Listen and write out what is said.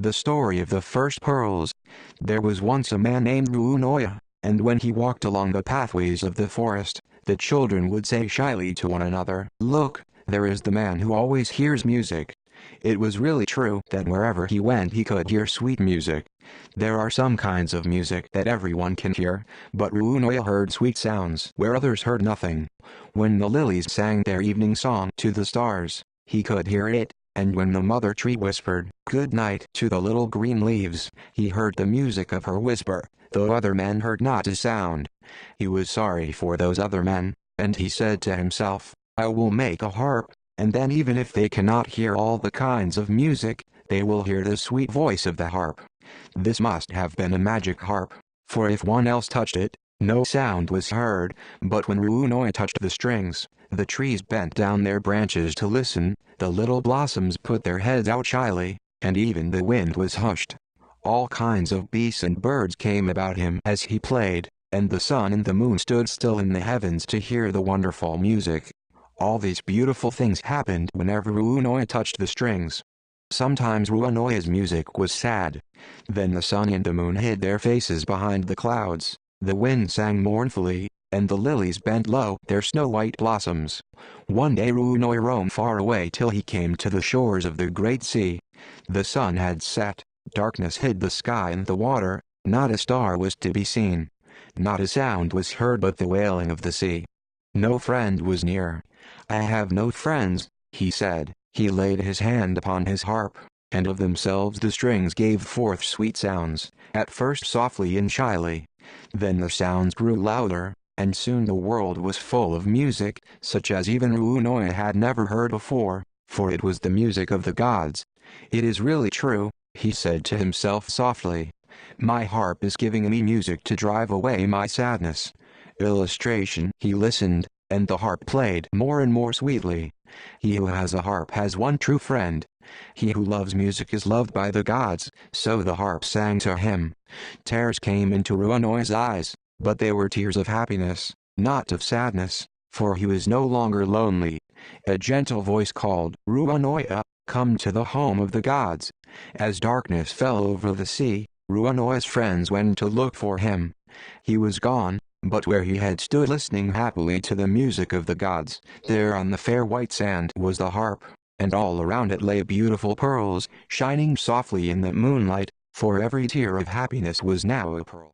The story of the first pearls. There was once a man named Runoya, and when he walked along the pathways of the forest, the children would say shyly to one another, "Look, there is the man who always hears music." It was really true that wherever he went he could hear sweet music. There are some kinds of music that everyone can hear, but Runoya heard sweet sounds where others heard nothing. When the lilies sang their evening song to the stars, he could hear it. And when the mother tree whispered "good night" to the little green leaves, he heard the music of her whisper, though other men heard not a sound. He was sorry for those other men, and he said to himself, "I will make a harp, and then even if they cannot hear all the kinds of music, they will hear the sweet voice of the harp." This must have been a magic harp, for if one else touched it, no sound was heard, but when Runoya touched the strings, the trees bent down their branches to listen, the little blossoms put their heads out shyly, and even the wind was hushed. All kinds of beasts and birds came about him as he played, and the sun and the moon stood still in the heavens to hear the wonderful music. All these beautiful things happened whenever Runoya touched the strings. Sometimes Runoya's music was sad. Then the sun and the moon hid their faces behind the clouds, the wind sang mournfully, and the lilies bent low their snow-white blossoms. One day Runoya roamed far away till he came to the shores of the great sea. The sun had set, darkness hid the sky and the water, not a star was to be seen. Not a sound was heard but the wailing of the sea. No friend was near. "I have no friends," he said. He laid his hand upon his harp, and of themselves the strings gave forth sweet sounds, at first softly and shyly. Then the sounds grew louder, and soon the world was full of music, such as even Runoya had never heard before, for it was the music of the gods. "It is really true," he said to himself softly. "My harp is giving me music to drive away my sadness." Illustration. He listened, and the harp played more and more sweetly. He who has a harp has one true friend. He who loves music is loved by the gods, so the harp sang to him. Tears came into Runoya's eyes, but they were tears of happiness, not of sadness, for he was no longer lonely. A gentle voice called, "Runoya, come to the home of the gods." As darkness fell over the sea, Runoya's friends went to look for him. He was gone, but where he had stood listening happily to the music of the gods, there on the fair white sand was the harp, and all around it lay beautiful pearls, shining softly in the moonlight, for every tear of happiness was now a pearl.